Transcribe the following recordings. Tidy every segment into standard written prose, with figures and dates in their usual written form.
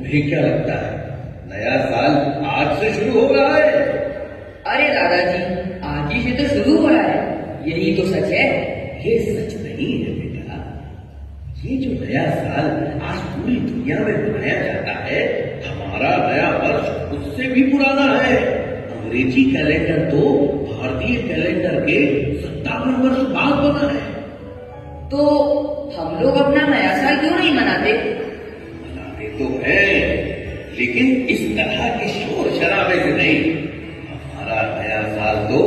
तुम्हें क्या लगता है नया साल आज से शुरू हो रहा है? अरे दादाजी, आज ही से तो शुरू हो रहा है, यही तो सच है। ये सच नहीं है बेटा। ये जो नया साल आज पूरी दुनिया में मनाया जाता है, हमारा नया वर्ष उससे भी पुराना है। अंग्रेजी कैलेंडर तो भारतीय कैलेंडर के 57 वर्ष बाद बना है। तो हम लोग अपना नया साल क्यों नहीं मनाते? मनाते तो हैं, लेकिन इस तरह के शोर शराबे से नहीं। हमारा नया साल तो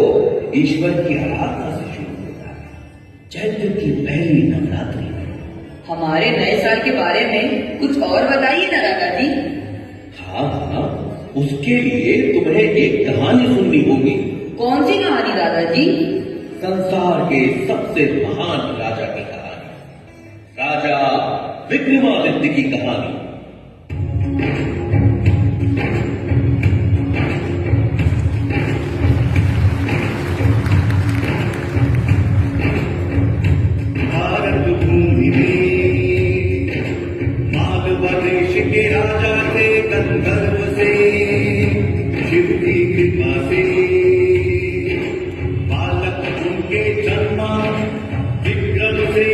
ईश्वर की आराधना से शुरू होता है, चैत्र की पहली नवरात्रि में। हमारे नए साल के बारे में कुछ और बताइए ना दादाजी। हाँ हाँ, उसके लिए तुम्हें एक कहानी सुननी होगी। कौन सी कहानी दादाजी? संसार के सबसे महान राजा की कहानी, राजा विक्रमादित्य की कहानी। भारत भूमि में मालवा देश के राजा थे गंधर्व से, शिव की कृपा से बालक उनके जन्मा विक्रम से।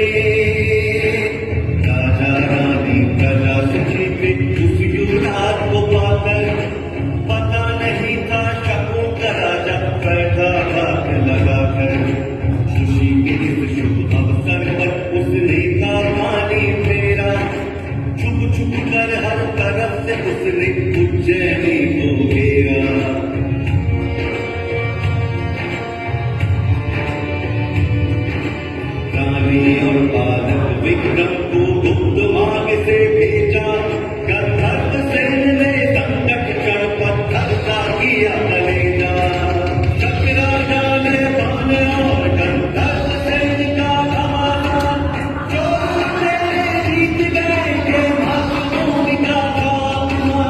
राजा रानी प्रजा सुखी थे उस युवराज को पाकर, पता नहीं था शकों का राजा बैठा हाथ लगाकर। खुशी के इस शुभ अवसर पर उसने था पानी फेरा, छुप छुप कर हर तरफ से उसने उज्जैनी को घेरा। रानी और बालक विक्रम को गुप्त मार्ग से भेजा, गंधर्व सेन ने संकट चढ़ पत्थर का किया कलेजा। शक राजा ने बाण और गंधर्व सेन का धमाका, चोर तेरे जीत गए थे मातृभूमि का खात्मा।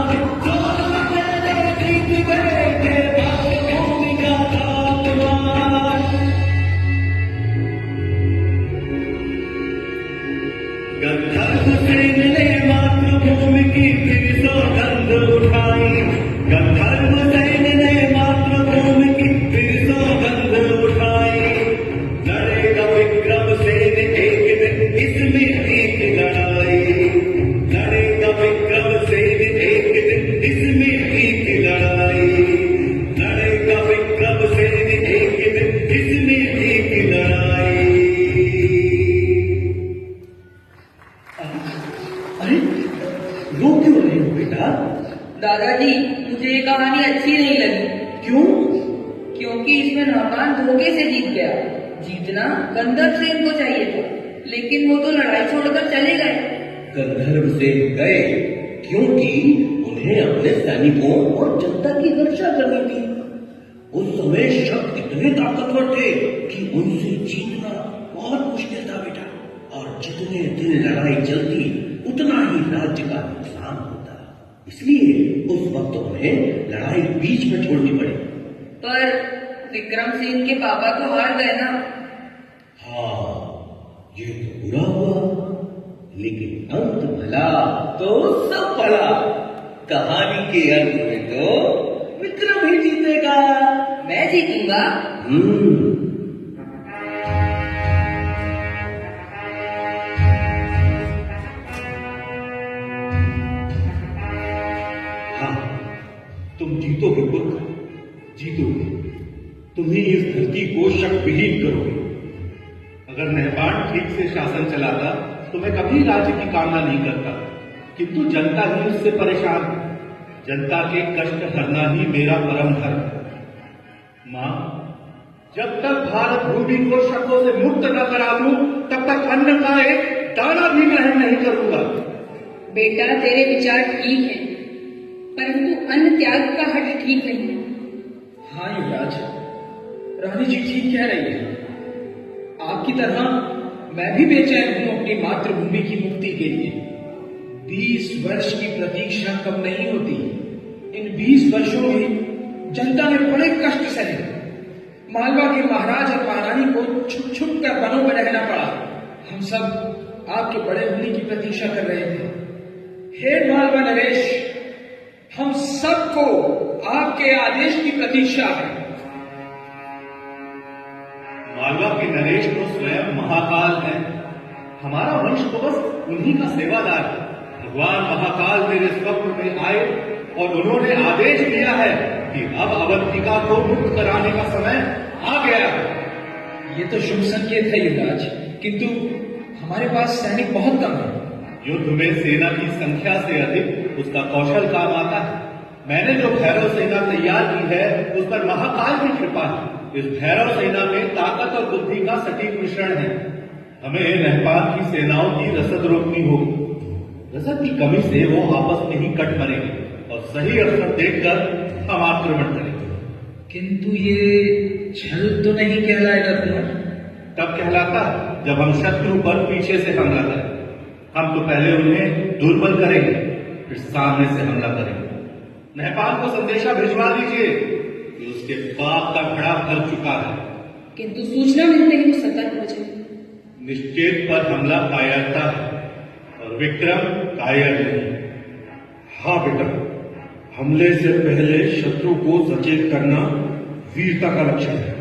चोर तेरे जीत गए थे मातृभूमि का खात्मा। गंधर्व सेन ने मातृभूमि की फिर सौगंध उठाई, गंधर्व सेन ने मातृभूमि की फिर सौगंध उठाई। लड़ेगा विक्रम सेन एक दिन इसमें एक लड़ाई, लड़ेगा विक्रम सेन एक दिन इसमें एक लड़ाई, लड़ेगा विक्रम सेन एक दिन इसमें एक लड़ाई। अरे रो क्यों रहे हो बेटा? दादाजी, मुझे ये कहानी अच्छी नहीं लगी। क्यों? क्योंकि इसमें नाकान धोखे से जीत गया। जीतना गंधर्व सेन को चाहिए था, लेकिन वो तो लड़ाई छोड़कर चले गए। गंधर्व सेन गए क्योंकि उन्हें अपने सैनिकों और जनता की रक्षा करनी थी। उस समय शक इतने ताकतवर थे कि उनसे जीतना बहुत मुश्किल था बेटा। और जितने दिन लड़ाई चलती उतना ही राज्य का नुकसान होता, इसलिए उस वक्त उन्हें लड़ाई बीच में छोड़नी पड़ी। पर विक्रम सेन के पापा तो हार गए ना। हाँ, ये तो बुरा हुआ, लेकिन अंत भला तो सब भला। कहानी के अंत में तो विक्रम ही जीतेगा। मैं जीतूंगा। हाँ, तुम जीतोगे पुत्र, जीतोगे। तुम ही इस धरती को शक विहीन करोगे। अगर मेहमान ठीक से शासन चलाता तो मैं कभी राज्य की कामना नहीं करता, किंतु जनता ही उससे परेशान है। जनता के कष्ट हरना ही मेरा परम धर्म है। माँ, जब तक भारत भूमि को शकों से मुक्त न करा दूं, तब तक अन्न का एक दाना भी ग्रहण नहीं करूंगा। बेटा, तेरे विचार ठीक हैं, परंतु अन्न त्याग का हट ठीक नहीं है। हाँ युवराज, रानी जी ठीक कह रही है। आपकी तरह मैं भी बेचैन हूं अपनी मातृभूमि की मुक्ति के लिए। 20 वर्ष की प्रतीक्षा कम नहीं होती। इन 20 वर्षों में जनता ने बड़े कष्ट सहे। मालवा के महाराज और महारानी को छुप छुप कर वनों में रहना पड़ा। हम सब आपके बड़े होने की प्रतीक्षा कर रहे थे। हे मालवा नरेश, हम सबको आपके आदेश की प्रतीक्षा है। मालवा के नरेश तो स्वयं महाकाल है। हमारा वंश तो बस उन्हीं का सेवादार है। भगवान महाकाल मेरे स्वप्न में आए और उन्होंने आदेश दिया है कि अब अवंतिका को मुक्त कराने का समय आ गया है। ये तो शुभ संकेत है युवराज, किंतु हमारे पास सैनिक बहुत कम है। युद्ध में सेना की संख्या से अधिक उसका कौशल काम आता है। मैंने जो भैरव सेना तैयार की है उस पर महाकाल की कृपा है। इस भैरव सेना में ताकत और बुद्धि का सटीक मिश्रण है। हमें नहपान की सेनाओं की रसद रोकनी होगी। रसद की कमी से वो आपस में ही कट मरेंगे और सही अवसर देखकर हम आक्रमण करेंगे। किंतु ये छल तो नहीं कहलाएगा कुंवर? तब कहलाता है जब हम शत्रु पर पीछे से हमला करें। हम तो पहले उन्हें दुर्बल करेंगे, फिर सामने से हमला करेंगे। नहपान को संदेशा भिजवा दीजिए कि उसके पाप का घड़ा भर चुका है। किंतु सूचना मिलते ही वो सतर्क हो जाए। निश्चेत पर हमला कायरता है और विक्रम कायर नहीं। हाँ बेटा, हमले से पहले शत्रु को सचेत करना वीरता का लक्षण है।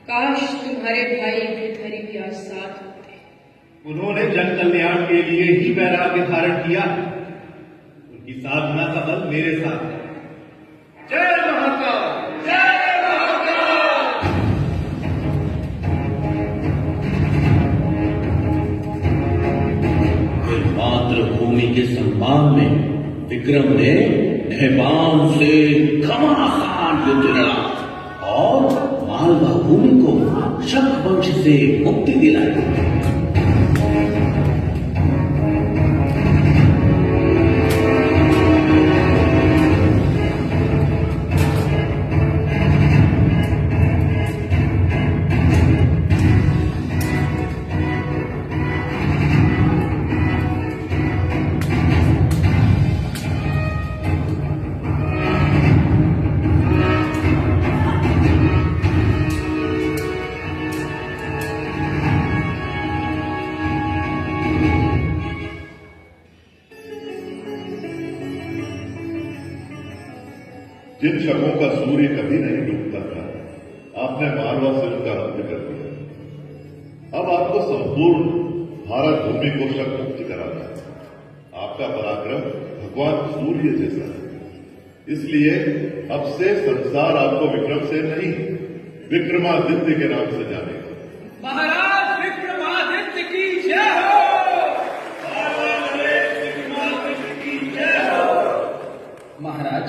काश तुम्हारे भाई गिरधरी भी आज साथ होते। उन्होंने जन कल्याण के लिए ही वैराग्य धारण किया। उनकी साधना का बल मेरे साथ है। जय महाकाल, जय महाकाल। फिर मातृभूमि के सम्मान में विक्रम ने नहपान से घमासान युद्ध लड़ा और मालवा भूमि को शक वंश से मुक्ति दिलाई। जिन शकों का सूर्य कभी नहीं डूबता था, आपने मालवा से उनका अंत कर दिया। अब आपको संपूर्ण भारत भूमि को शक मुक्त कराना है। आपका पराक्रम भगवान सूर्य जैसा है, इसलिए अब से संसार आपको विक्रम से नहीं विक्रमादित्य के नाम से जानेगा। महाराज विक्रमादित्य की जय हो। महाराज,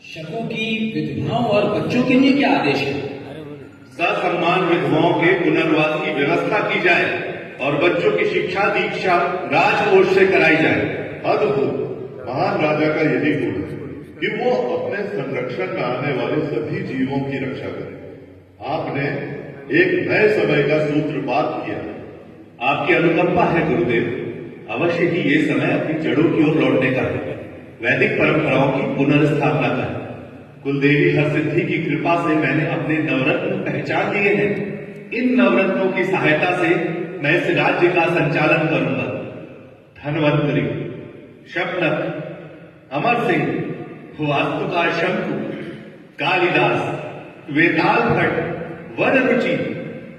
शकों की विधवाओं और बच्चों के लिए क्या आदेश है? ससम्मान विधवाओं के पुनर्वास की व्यवस्था की जाए और बच्चों की शिक्षा दीक्षा राजकोष से कराई जाए। अद्भुत, महान राजा का यही गुण है कि वो अपने संरक्षण में आने वाले सभी जीवों की रक्षा करे। आपने एक नए समय का सूत्रपात किया। आपकी अनुकंपा है गुरुदेव। अवश्य ही ये समय अपनी जड़ों की ओर लौटने का है। वैदिक परंपराओं की पुनर्स्थापना का है। कुलदेवी हरसिद्धि की कृपा से मैंने अपने नवरत्न पहचान लिए हैं। इन नवरत्नों की सहायता से मैं इस राज्य का संचालन करूंगा। धनवंतरी, शपनक, अमर सिंह, वास्तुकार शंकु, कालिदास, वेताल भट्ट, वन रुचि,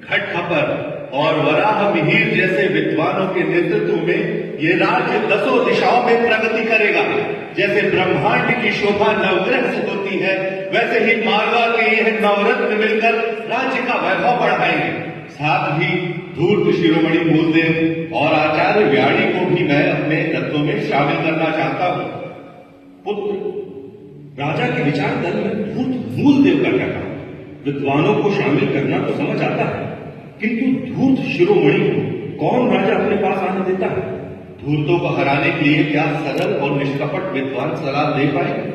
खटखपर और वराह मिहिर जैसे विद्वानों के नेतृत्व में ये राज्य 10 दिशाओं में प्रगति करेगा। जैसे ब्रह्मांड की शोभा नवग्रह से होती है, वैसे ही मालवा के यह नवरत्न मिलकर राज्य का वैभव बढ़ाएंगे। साथ ही धूर्त शिरोमणि मूलदेव और आचार्य व्याणी को भी मैं अपने रत्नों में शामिल करना चाहता हूं। पुत्र, राजा के विचार दल में धूर्त मूलदेव का क्या काम? विद्वानों को शामिल करना तो समझ आता है, किंतु धूर्त शिरोमणि को कौन राजा अपने पास आने देता है? धूर्तों को हराने के लिए क्या सरल और निष्कपट विद्वान सलाह दे पाएंगे?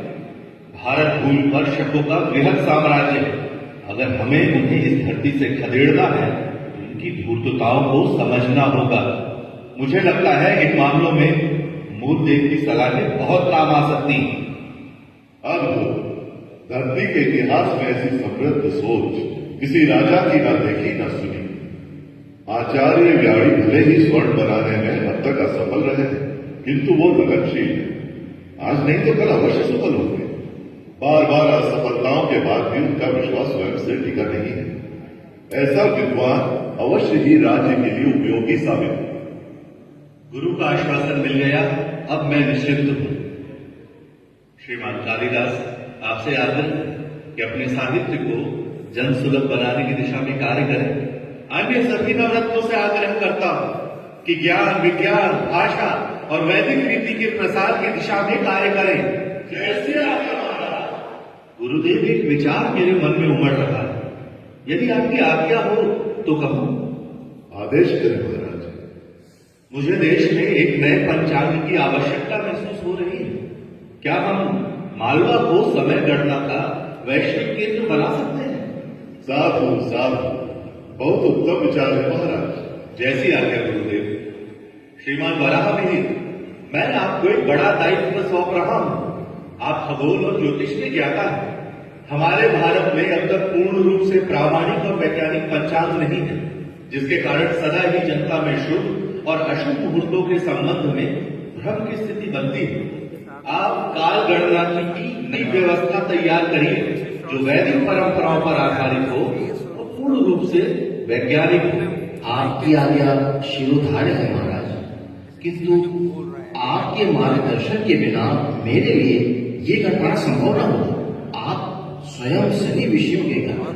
भारत भूमि पर शकों का बृहद साम्राज्य है। अगर हमें उन्हें इस धरती से खदेड़ना है तो इनकी धूर्तताओं को समझना होगा। मुझे लगता है इन मामलों में मूलदेव की सलाहें बहुत काम आ सकती हैं। अद्भुत, धरती के इतिहास में ऐसी समृद्ध सोच किसी राजा की ना देखी ना सुनी। आचार्य व्याणी भले ही स्वर्ण बनाने में अब तक असफल रहे हैं, किंतु वो लगनशील है। आज नहीं तो कल अवश्य सफल होंगे। बार बार असफलताओं के बाद भी उनका विश्वास स्वयं से टिका नहीं है। ऐसा विद्वान अवश्य ही राज्य के लिए उपयोगी साबित हो। गुरु का आश्वासन मिल गया, अब मैं निश्चिंत हूं। श्रीमान कालिदास, आपसे आग्रह कि अपने साहित्य को जन सुलभ बनाने की दिशा में कार्य करें। अन्य सभी नवरत्नों से आग्रह करता हूं कि ज्ञान, विज्ञान, भाषा और वैदिक रीति के प्रसार की दिशा में कार्य करें। जैसे आज्ञा महाराज। गुरुदेव, एक विचार मेरे मन में उमड़ रहा है, यदि आपकी आज्ञा हो तो कहूं। आदेश करें महाराज। मुझे देश में एक नए पंचांग की आवश्यकता महसूस हो रही है। क्या हम मालवा को समय गणना का वैश्विक केंद्र बना सकते हैं? साधु साधु, बहुत उत्तम विचार है महाराज। जैसी आज्ञा गुरुदेव। श्रीमान वराह मिहिर, मैं आपको एक बड़ा दायित्व सौंप रहा हूं। आप खगोल और ज्योतिष के ज्ञाता हैं। हमारे भारत में अब तक पूर्ण रूप से प्रामाणिक और वैज्ञानिक पंचांग नहीं है, जिसके कारण सदा ही जनता में शुभ और अशुभ मुहूर्तों के संबंध में भ्रम की स्थिति बनती है। आप काल गणना की नई व्यवस्था तैयार करिए, जो वैदिक परंपराओं पर आधारित हो और पूर्ण रूप से वैज्ञानिक हो। आपकी आज्ञा शिरोधार्य है महाराज, किंतु आपके मार्गदर्शन के बिना मेरे लिए ये कर पाना संभव न होगा। आप स्वयं सभी विषयों के ज्ञाता।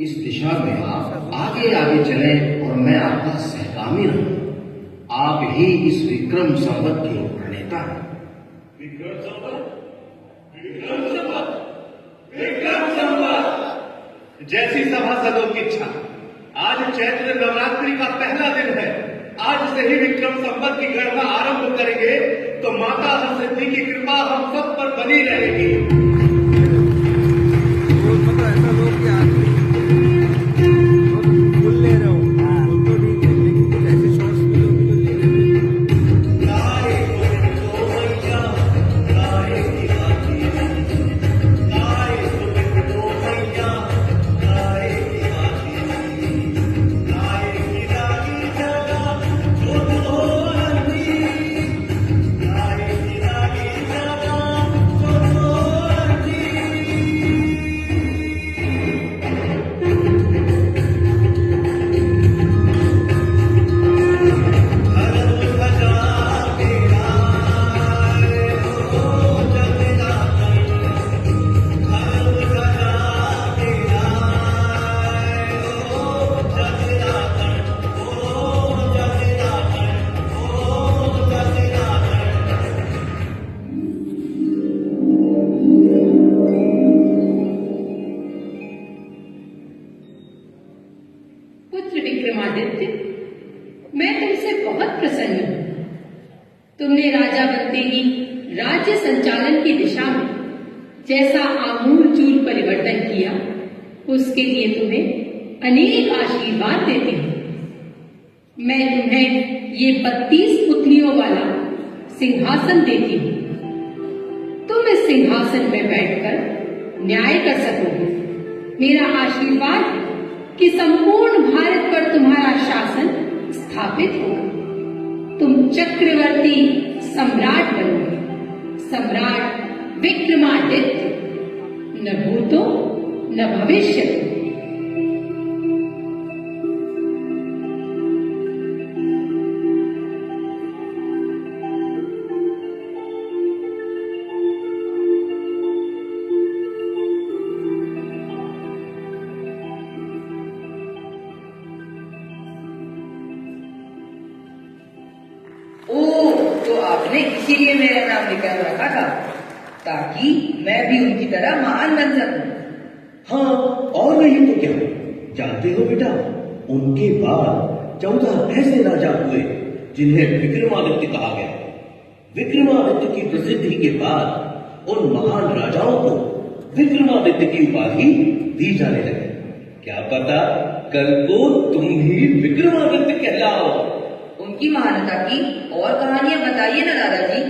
इस दिशा में आप आगे आगे चलें और मैं आपका सहगामी रहूं। आप ही इस विक्रम संवत के प्रणेता हैं। विक्रम संवत, विक्रम संवत, विक्रम संवत। जैसी सभासदों की इच्छा। आज चैत्र नवरात्रि का पहला दिन है। आज से ही विक्रम संवत की गणना आरंभ करेंगे तो माता हरसिद्धि की कृपा हम सब पर बनी रहेगी। पुत्र विक्रमादित्य, मैं तुमसे बहुत प्रसन्न हूं। तुमने राजा बनते ही राज्य संचालन की दिशा में जैसा आमूलचूल परिवर्तन किया, उसके लिए तुम्हें अनेक आशीर्वाद देती हूं। मैं तुम्हें ये 32 पुतलियों वाला सिंहासन देती हूं। तुम इस सिंहासन में बैठकर न्याय कर सकोगे। मेरा आशीर्वाद है कि संपूर्ण भारत पर तुम्हारा शासन स्थापित होगा। तुम चक्रवर्ती सम्राट बनोगे, सम्राट विक्रमादित्य, न भूतो न भविष्य। तो आपने इसीलिए मेरा नाम निकाल रखा था, ताकि मैं भी उनकी तरह महान बन सकूं। हाँ, और नहीं तो क्या। जानते हो बेटा, उनके बाद 14 ऐसे राजा हुए जिन्हें विक्रमादित्य कहा गया। विक्रमादित्य की प्रसिद्धि के बाद उन महान राजाओं को विक्रमादित्य की उपाधि दी जाने लगी। क्या पता कल को तुम भी विक्रमादित्य कहलाओ। उनकी महानता की और कहानियां बताइए ना दादाजी।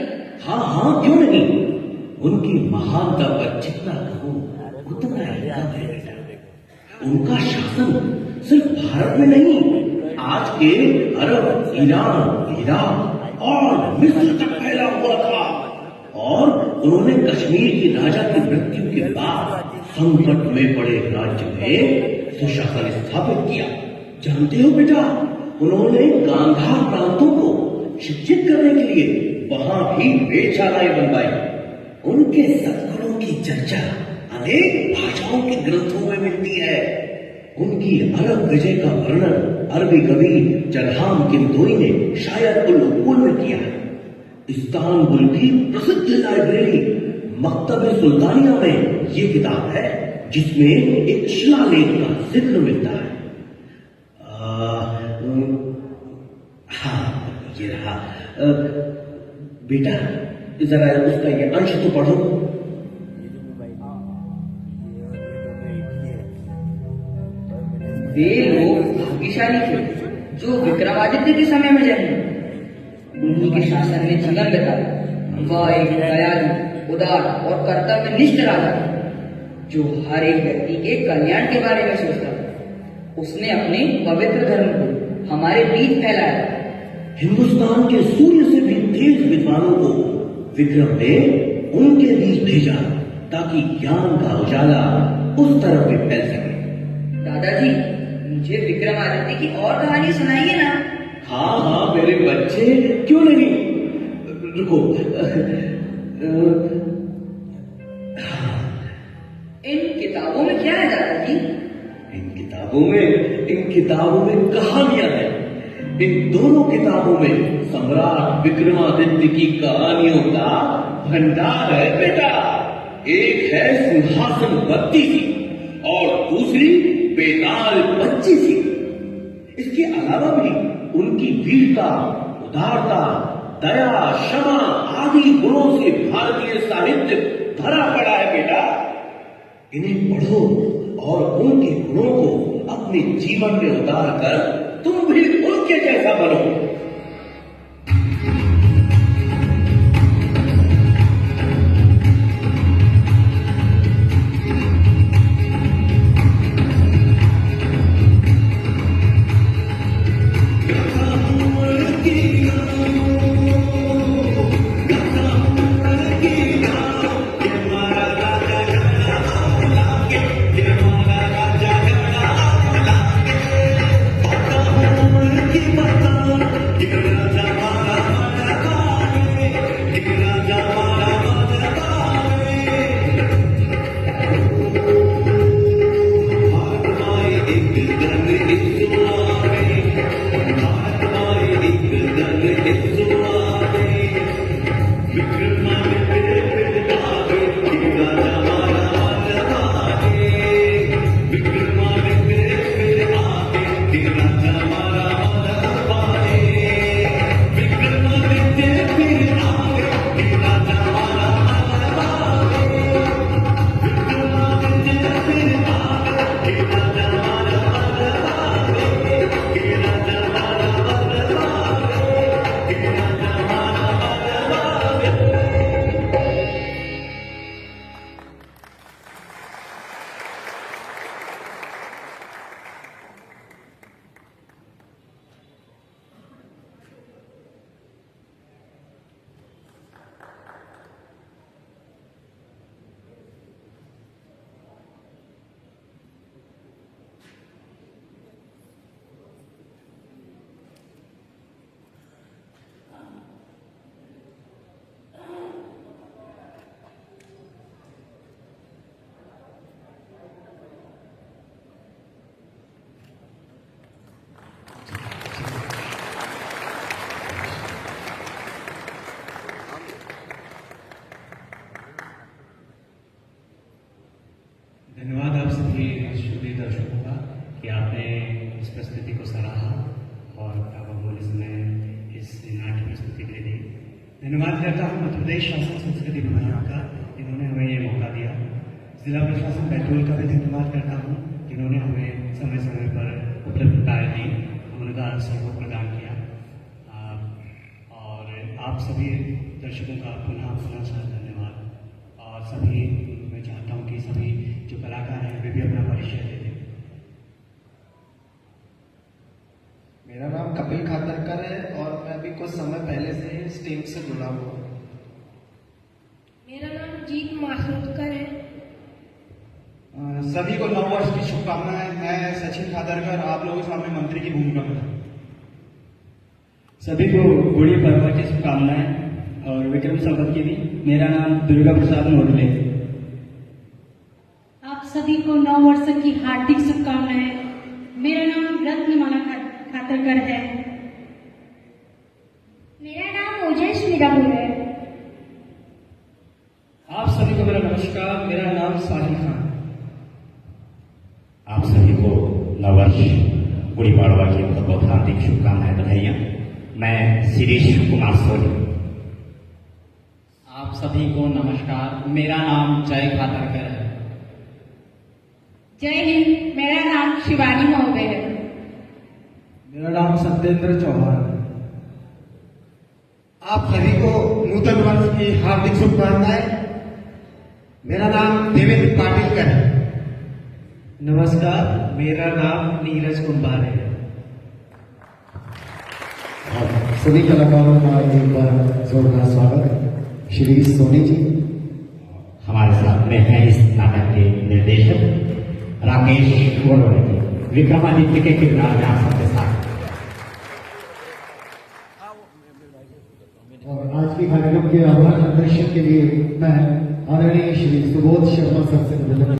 हाँ हाँ, क्यों नहीं। उनकी महानता पर जितना कहूं उतना ही कम है बेटा। उनका शासन सिर्फ भारत में नहीं, आज के अरब, ईरान, इराक और मिस्र तक उन्होंने कश्मीर की राजा की मृत्यु के बाद संकट में पड़े राज्य में सुशासन स्थापित किया। जानते हो बेटा, उन्होंने गांधार प्रांतों को शिक्षित करने के लिए वहां भी वेधशालाएं बनवाई। उनके सद्गुणों की चर्चा अनेक भाषाओं के ग्रंथों में मिलती है। उनकी अरब विजय का वर्णन अरबी कवि जरहाम किंदोई ने शायद उल में किया है। इस्तांबुल की प्रसिद्ध लाइब्रेरी मकतब सुल्तानिया में ये किताब है, जिसमें एक शिलालेख का जिक्र मिलता है। हाँ, ये रहा। बेटा, जरा उसका ये अंश तो पढ़ो। वे लोग भाग्यशाली थे जो विक्रमादित्य के समय में जन्मे। उन्हीं के शासन में जीवन बिताया। वह एक दयालु, उदार और कर्तव्यनिष्ठ राजा था, जो हर एक व्यक्ति के कल्याण के बारे में सोचता था। उसने अपने पवित्र धर्म को हमारे बीच फैलाया। हिंदुस्तान के सूर्य से भी तेज विद्वानों को विक्रम ने उनके बीच भेजा, ताकि ज्ञान का उजाला उस तरफ भी फैल सके। दादाजी, मुझे विक्रमादित्य की और कहानी सुनाइए ना। हाँ हाँ मेरे बच्चे, क्यों नहीं। रुको। इन किताबों में क्या है दादाजी? इन किताबों में कहानियां हैं। इन दोनों किताबों में सम्राट विक्रमादित्य की कहानियों का भंडार है बेटा। एक है सिंहासन 32 और दूसरी बेताल 25। इसके अलावा भी उनकी वीरता, उदारता, दया, क्षमा आदि गुणों से भारतीय साहित्य भरा पड़ा है बेटा। इन्हें पढ़ो और उनके गुणों को अपने जीवन में उतार कर तुम भी उनके जैसा बनो। धन्यवाद आप सभी श्रोता दर्शकों का कि आपने इस प्रस्तुति को सराहा और आप अमूल्य समय इस नाट्य प्रस्तुति के लिए दी। धन्यवाद करता हूँ मध्य प्रदेश शासन संस्कृति विभाग का, जिन्होंने हमें ये मौका दिया। जिला प्रशासन बैतूल का भी धन्यवाद करता हूँ, जिन्होंने हमें समय समय पर उपलब्धताएं दी, अनुदान सहयोग प्रदान किया। और आप सभी दर्शकों का पुनः धन्यवाद। और सभी मैं चाहता हूँ कि सभी जो कलाकार हैं वे भी अपना परिचय दे दें। मेरा नाम कपिल खातरकर है और मैं अभी कुछ समय पहले से इस टीम से जुड़ा हुआ हूँ। मेरा जीत मासूदकर है। सभी को नव वर्ष की शुभकामनाएं। मैं सचिन खादरकर आप लोगों के सामने मंत्री की भूमिका में था। सभी को गुड़ी पड़वा की शुभकामनाएं और विक्रम संवत की भी। मेरा नाम दुर्गा प्रसाद मोडले। आप सभी को नव वर्ष की हार्दिक शुभकामनाएं। मेरा नाम रत्नमाला खातरकर है। मेरा नाम ओजस मीरापुर है। आप सभी को मेरा नमस्कार। मेरा नाम साहिल खान। आप सभी को नववर्ष गुड़ी पड़वा की बहुत बहुत हार्दिक शुभकामनाएं, बधाइयां। मैं शिरीष कुमार सोनी। आप सभी को नमस्कार। मेरा नाम जय खातरकर है। जय हिंद। मेरा नाम शिवानी महोदय है। मेरा नाम सत्येंद्र चौहान है। आप सभी को नूतन वर्ष की हार्दिक शुभकामनाएं। मेरा नाम देवेंद्र पाटिलकर है। नमस्कार, मेरा नाम नीरज कुंभार है। सभी कलाकारों का एक बार जोरदार स्वागत। श्री सोनी जी हमारे साथ में हैं इस नाटक के निर्देशक राकेश गोलवाले जी। विक्रमादित्य के किरदार में आप सबके साथ। और आज के कार्यक्रम के आभार प्रदर्शन के लिए मैं आदरणीय श्री सुबोध शर्मा सर से निवेदन